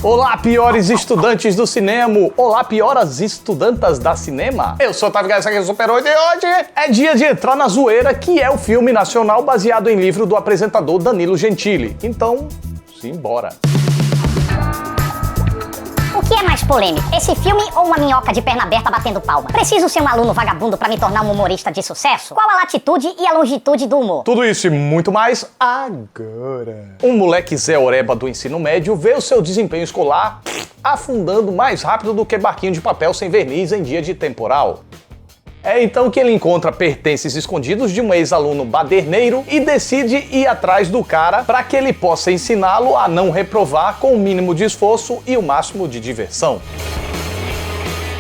Olá, piores estudantes do cinema! Olá, pioras estudantas da cinema! Eu sou o Otávio Gás, aqui é o Super 8 e hoje é dia de entrar na zoeira, que é o filme nacional baseado em livro do apresentador Danilo Gentili. Então, simbora! O que é mais polêmico, esse filme ou uma minhoca de perna aberta batendo palma? Preciso ser um aluno vagabundo pra me tornar um humorista de sucesso? Qual a latitude e a longitude do humor? Tudo isso e muito mais agora. Um moleque Zé Oreba do ensino médio vê o seu desempenho escolar afundando mais rápido do que barquinho de papel sem verniz em dia de temporal. É então que ele encontra pertences escondidos de um ex-aluno baderneiro e decide ir atrás do cara para que ele possa ensiná-lo a não reprovar com o mínimo de esforço e o máximo de diversão.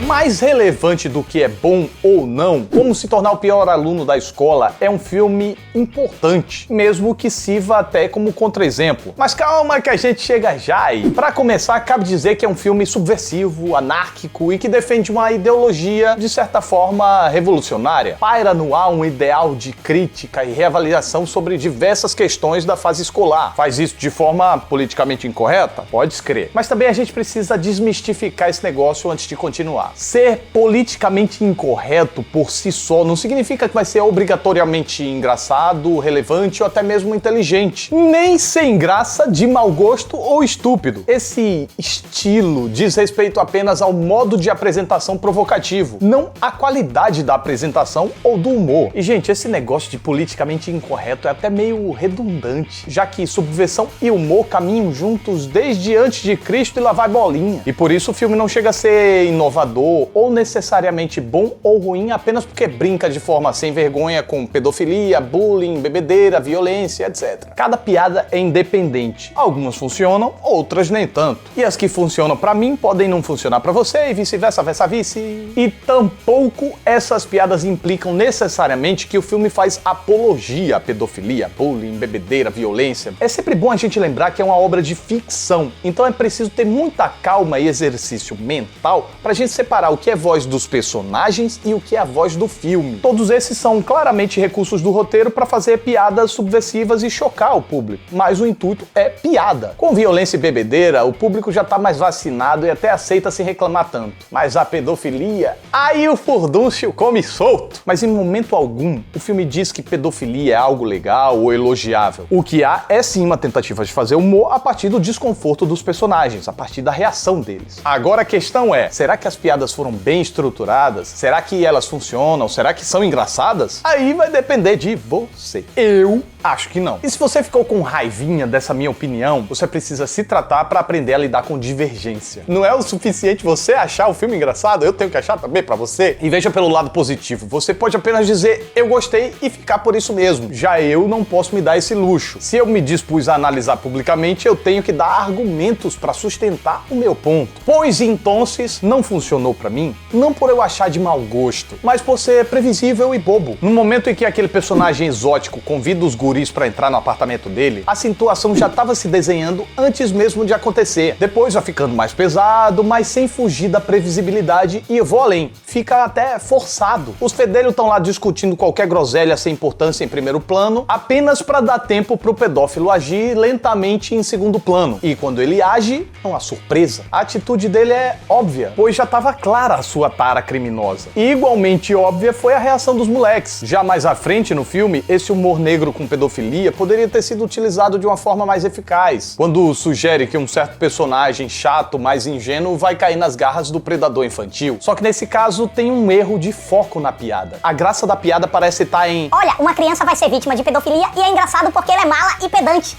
Mais relevante do que é bom ou não, Como se tornar o pior aluno da escola é um filme importante, mesmo que sirva até como contra-exemplo. Mas calma que a gente chega já e, para começar, cabe dizer que é um filme subversivo, anárquico e que defende uma ideologia, de certa forma, revolucionária. Paira no ar um ideal de crítica e reavaliação sobre diversas questões da fase escolar. Faz isso de forma politicamente incorreta? Pode crer. Mas também a gente precisa desmistificar esse negócio antes de continuar. Ser politicamente incorreto por si só não significa que vai ser obrigatoriamente engraçado, relevante ou até mesmo inteligente. Nem sem graça, de mau gosto ou estúpido. Esse estilo diz respeito apenas ao modo de apresentação provocativo, não à qualidade da apresentação ou do humor. E, gente, esse negócio de politicamente incorreto é até meio redundante, já que subversão e humor caminham juntos desde antes de Cristo e lá vai bolinha. E por isso o filme não chega a ser inovador ou necessariamente bom ou ruim apenas porque brinca de forma sem vergonha com pedofilia, bullying, bebedeira, violência, etc. Cada piada é independente. Algumas funcionam, outras nem tanto. E as que funcionam pra mim podem não funcionar pra você e vice-versa, versa-vice. E tampouco essas piadas implicam necessariamente que o filme faz apologia à pedofilia, bullying, bebedeira, violência. É sempre bom a gente lembrar que é uma obra de ficção, então é preciso ter muita calma e exercício mental pra gente separar o que é voz dos personagens e o que é a voz do filme. Todos esses são claramente recursos do roteiro para fazer piadas subversivas e chocar o público, mas o intuito é piada. Com violência e bebedeira, o público já tá mais vacinado e até aceita sem reclamar tanto. Mas a pedofilia, aí o furdúncio come solto. Mas em momento algum, o filme diz que pedofilia é algo legal ou elogiável. O que há é sim uma tentativa de fazer humor a partir do desconforto dos personagens, a partir da reação deles. Agora a questão é, será que as piadas foram bem estruturadas? Será que elas funcionam? Será que são engraçadas? Aí vai depender de você. Eu acho que não. E se você ficou com raivinha dessa minha opinião, você precisa se tratar para aprender a lidar com divergência. Não é o suficiente você achar o filme engraçado, eu tenho que achar também para você. E veja pelo lado positivo, você pode apenas dizer eu gostei e ficar por isso mesmo. Já eu não posso me dar esse luxo. Se eu me dispus a analisar publicamente, eu tenho que dar argumentos para sustentar o meu ponto. Pois então, não funcionou pra mim, não por eu achar de mau gosto, mas por ser previsível e bobo. No momento em que aquele personagem exótico convida os guris pra entrar no apartamento dele, a situação já estava se desenhando antes mesmo de acontecer. Depois vai ficando mais pesado, mas sem fugir da previsibilidade e eu vou além. Fica até forçado. Os fedelhos estão lá discutindo qualquer groselha sem importância em primeiro plano, apenas pra dar tempo pro pedófilo agir lentamente em segundo plano. E quando ele age, é uma surpresa. A atitude dele é óbvia, pois já estava clara a sua tara criminosa. E igualmente óbvia foi a reação dos moleques. Já mais à frente no filme, esse humor negro com pedofilia poderia ter sido utilizado de uma forma mais eficaz, quando sugere que um certo personagem chato, mais ingênuo, vai cair nas garras do predador infantil. Só que nesse caso tem um erro de foco na piada. A graça da piada parece estar em olha, uma criança vai ser vítima de pedofilia e é engraçado porque ele é mala e pedante.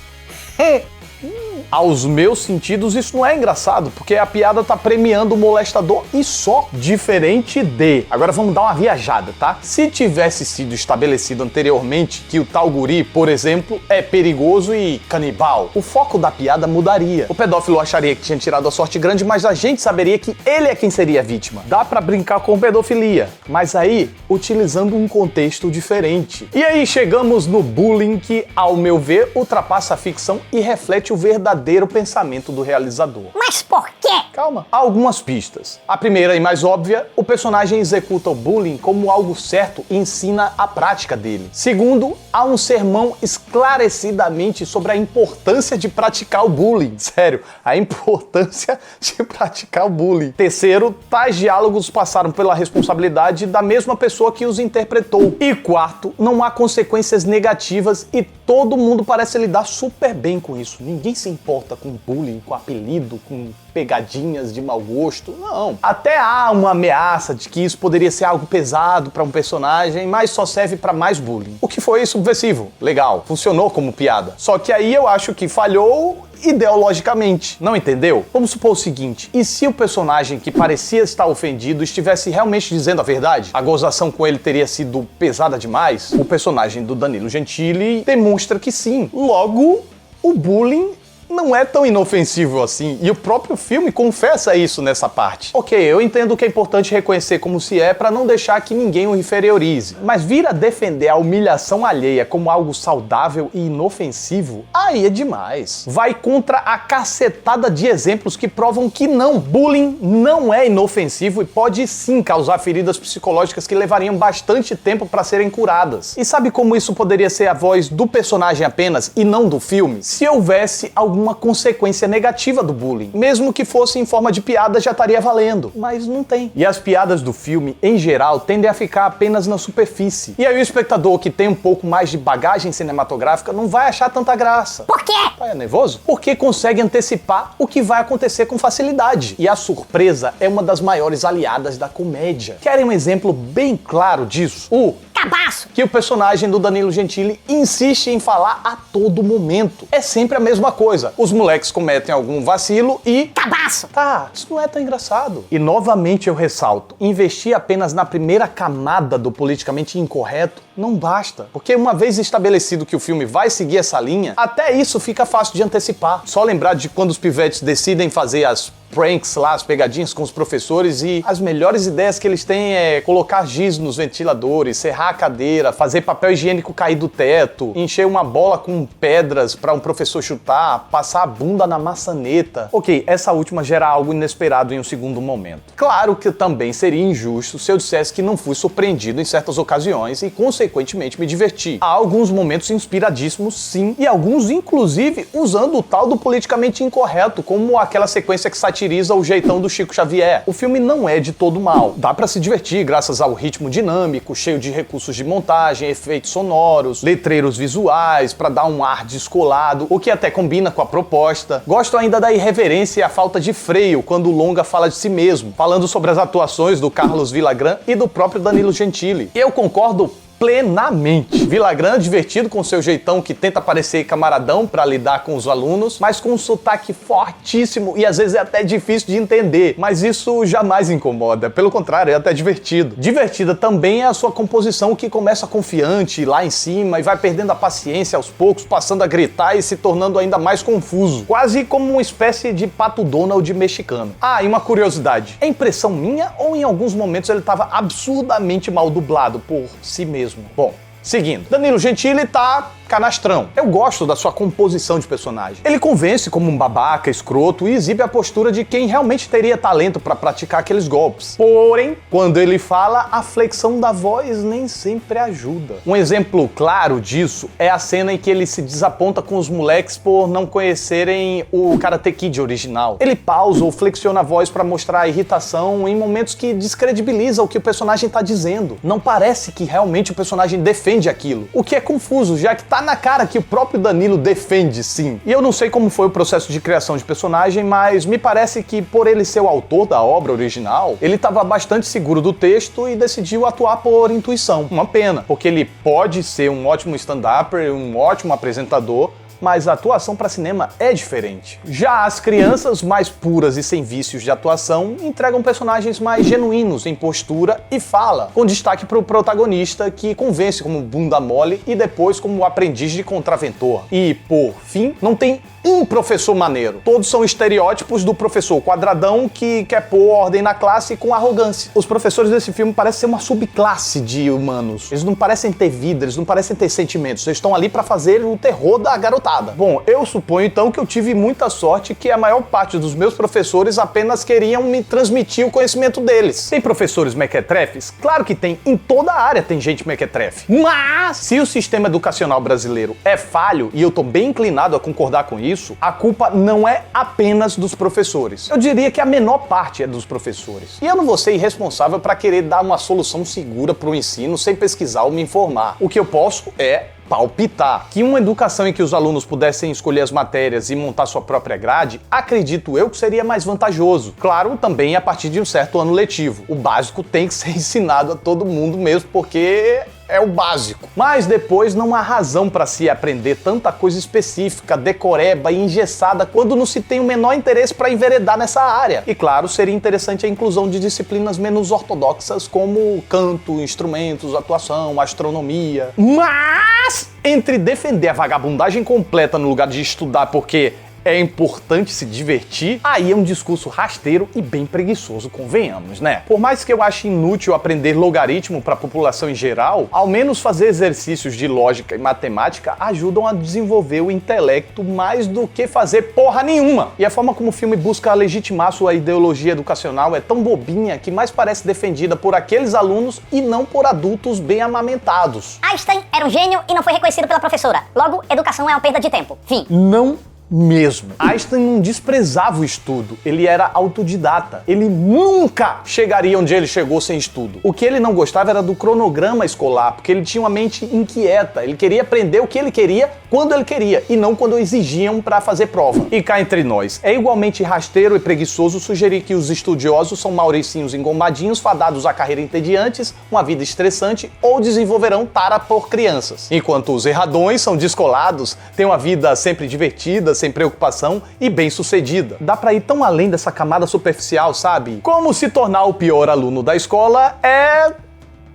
Aos meus sentidos, isso não é engraçado, porque a piada tá premiando o molestador e só. Diferente de... Agora vamos dar uma viajada, tá? Se tivesse sido estabelecido anteriormente que o tal guri, por exemplo, é perigoso e canibal, o foco da piada mudaria. O pedófilo acharia que tinha tirado a sorte grande, mas a gente saberia que ele é quem seria a vítima. Dá pra brincar com pedofilia, mas aí, utilizando um contexto diferente. E aí chegamos no bullying que, ao meu ver, ultrapassa a ficção e reflete o verdadeiro verdadeiro pensamento do realizador. Mas por quê? Calma. Há algumas pistas. A primeira e mais óbvia, o personagem executa o bullying como algo certo e ensina a prática dele. Segundo, há um sermão esclarecidamente sobre a importância de praticar o bullying. Sério, a importância de praticar o bullying. Terceiro, tais diálogos passaram pela responsabilidade da mesma pessoa que os interpretou. E quarto, não há consequências negativas e todo mundo parece lidar super bem com isso. Ninguém se importa com bullying, com apelido, com pegadinhas de mau gosto, não. Até há uma ameaça de que isso poderia ser algo pesado para um personagem, mas só serve para mais bullying. O que foi subversivo, legal, funcionou como piada. Só que aí eu acho que falhou ideologicamente, não entendeu? Vamos supor o seguinte, e se o personagem que parecia estar ofendido estivesse realmente dizendo a verdade? A gozação com ele teria sido pesada demais? O personagem do Danilo Gentili demonstra que sim. Logo, o bullying não é tão inofensivo assim, e o próprio filme confessa isso nessa parte. Ok, eu entendo que é importante reconhecer como se é para não deixar que ninguém o inferiorize, mas vir a defender a humilhação alheia como algo saudável e inofensivo, aí é demais. Vai contra a cacetada de exemplos que provam que não, bullying não é inofensivo e pode sim causar feridas psicológicas que levariam bastante tempo para serem curadas. E sabe como isso poderia ser a voz do personagem apenas e não do filme? Se houvesse alguma consequência negativa do bullying. Mesmo que fosse em forma de piada, já estaria valendo. Mas não tem. E as piadas do filme, em geral, tendem a ficar apenas na superfície. E aí o espectador que tem um pouco mais de bagagem cinematográfica não vai achar tanta graça. Por quê? É nervoso? Porque consegue antecipar o que vai acontecer com facilidade. E a surpresa é uma das maiores aliadas da comédia. Querem um exemplo bem claro disso? O Cabaço! Que o personagem do Danilo Gentili insiste em falar a todo momento. É sempre a mesma coisa. Os moleques cometem algum vacilo e... Cabaço! Tá, isso não é tão engraçado. E novamente eu ressalto, investir apenas na primeira camada do politicamente incorreto não basta. Porque uma vez estabelecido que o filme vai seguir essa linha, até isso fica fácil de antecipar. Só lembrar de quando os pivetes decidem fazer as pranks lá, as pegadinhas com os professores e as melhores ideias que eles têm é colocar giz nos ventiladores, serrar a cadeira, fazer papel higiênico cair do teto, encher uma bola com pedras para um professor chutar, passar a bunda na maçaneta. Ok, essa última gera algo inesperado em um segundo momento. Claro que também seria injusto se eu dissesse que não fui surpreendido em certas ocasiões e, consequentemente, me diverti. Há alguns momentos inspiradíssimos, sim, e alguns, inclusive, usando o tal do politicamente incorreto, como aquela sequência que satiriza o jeitão do Chico Xavier. O filme não é de todo mal. Dá pra se divertir graças ao ritmo dinâmico, cheio de recursos de montagem, efeitos sonoros, letreiros visuais, pra dar um ar descolado, o que até combina com a proposta. Gosto ainda da irreverência e a falta de freio quando o longa fala de si mesmo, falando sobre as atuações do Carlos Villagrán e do próprio Danilo Gentili. E eu concordo plenamente. Villagrán divertido com seu jeitão que tenta parecer camaradão pra lidar com os alunos, mas com um sotaque fortíssimo e às vezes é até difícil de entender, mas isso jamais incomoda, pelo contrário, é até divertido. Divertida também é a sua composição que começa confiante lá em cima e vai perdendo a paciência aos poucos, passando a gritar e se tornando ainda mais confuso, quase como uma espécie de Pato Donald mexicano. Ah, e uma curiosidade, é impressão minha ou em alguns momentos ele estava absurdamente mal dublado por si mesmo? Bom, seguindo. Danilo Gentili tá canastrão. Eu gosto da sua composição de personagem. Ele convence como um babaca, escroto e exibe a postura de quem realmente teria talento para praticar aqueles golpes. Porém, quando ele fala, a flexão da voz nem sempre ajuda. Um exemplo claro disso é a cena em que ele se desaponta com os moleques por não conhecerem o Karate Kid original. Ele pausa ou flexiona a voz para mostrar a irritação em momentos que descredibiliza o que o personagem tá dizendo. Não parece que realmente o personagem defende aquilo, o que é confuso, já que tá na cara que o próprio Danilo defende, sim. E eu não sei como foi o processo de criação de personagem, mas me parece que por ele ser o autor da obra original, ele estava bastante seguro do texto e decidiu atuar por intuição. Uma pena, porque ele pode ser um ótimo stand-upper, um ótimo apresentador, mas a atuação para cinema é diferente. Já as crianças mais puras e sem vícios de atuação entregam personagens mais genuínos em postura e fala, com destaque para o protagonista que convence como bunda mole e depois como aprendiz de contraventor. E, por fim, não tem um professor maneiro. Todos são estereótipos do professor quadradão que quer pôr ordem na classe com arrogância. Os professores desse filme parecem ser uma subclasse de humanos. Eles não parecem ter vida, eles não parecem ter sentimentos. Eles estão ali para fazer o terror da garotada. notada. Bom, eu suponho então que eu tive muita sorte que a maior parte dos meus professores apenas queriam me transmitir o conhecimento deles. Tem professores mequetrefes? Claro que tem, em toda a área tem gente mequetrefe. Mas, se o sistema educacional brasileiro é falho, e eu tô bem inclinado a concordar com isso, a culpa não é apenas dos professores. Eu diria que a menor parte é dos professores. E eu não vou ser irresponsável para querer dar uma solução segura para o ensino sem pesquisar ou me informar. O que eu posso é palpitar. Que uma educação em que os alunos pudessem escolher as matérias e montar sua própria grade, acredito eu que seria mais vantajoso. Claro, também a partir de um certo ano letivo. O básico tem que ser ensinado a todo mundo mesmo, porque é o básico. Mas depois não há razão para se aprender tanta coisa específica, decoreba e engessada quando não se tem o menor interesse para enveredar nessa área. E claro, seria interessante a inclusão de disciplinas menos ortodoxas como canto, instrumentos, atuação, astronomia. Mas entre defender a vagabundagem completa no lugar de estudar porque é importante se divertir, aí é um discurso rasteiro e bem preguiçoso, convenhamos, né? Por mais que eu ache inútil aprender logaritmo para a população em geral, ao menos fazer exercícios de lógica e matemática ajudam a desenvolver o intelecto mais do que fazer porra nenhuma. E a forma como o filme busca legitimar sua ideologia educacional é tão bobinha que mais parece defendida por aqueles alunos e não por adultos bem amamentados. Einstein era um gênio e não foi reconhecido pela professora. Logo, educação é uma perda de tempo. Fim. Não mesmo. Einstein não desprezava o estudo, ele era autodidata. Ele nunca chegaria onde ele chegou sem estudo. O que ele não gostava era do cronograma escolar, porque ele tinha uma mente inquieta. Ele queria aprender o que ele queria, quando ele queria, e não quando exigiam para fazer prova. E cá entre nós, é igualmente rasteiro e preguiçoso sugerir que os estudiosos são mauricinhos engomadinhos fadados a carreira entediantes, uma vida estressante ou desenvolverão tara por crianças. Enquanto os erradões são descolados, têm uma vida sempre divertida, sem preocupação e bem-sucedida. Dá pra ir tão além dessa camada superficial, sabe? Como se tornar o pior aluno da escola é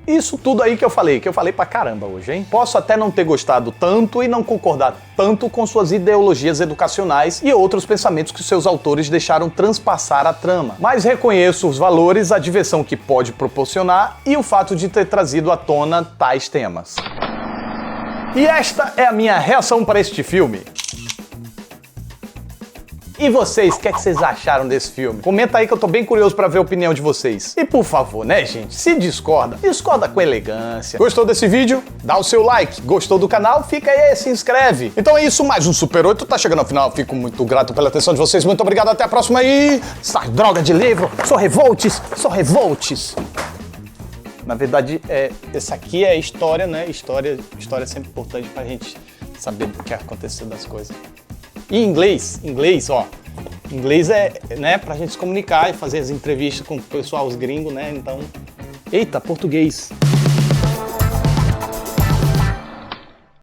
isso tudo aí que eu falei pra caramba hoje, hein? Posso até não ter gostado tanto e não concordar tanto com suas ideologias educacionais e outros pensamentos que seus autores deixaram transpassar a trama, mas reconheço os valores, a diversão que pode proporcionar e o fato de ter trazido à tona tais temas. E esta é a minha reação para este filme. E vocês, o que vocês acharam desse filme? Comenta aí que eu tô bem curioso pra ver a opinião de vocês. E por favor, né, gente? Se discorda com elegância. Gostou desse vídeo? Dá o seu like. Gostou do canal? Fica aí, se inscreve. Então é isso, mais um Super 8 tá chegando ao final. Fico muito grato pela atenção de vocês. Muito obrigado, até a próxima e... Sai, droga de livro! Sou revoltes! Na verdade, essa aqui é a história, né? História é sempre importante pra gente saber o que aconteceu das coisas. E inglês, ó. Inglês é, né, pra gente se comunicar e fazer as entrevistas com o pessoal, os gringos, né? Então. Eita, português.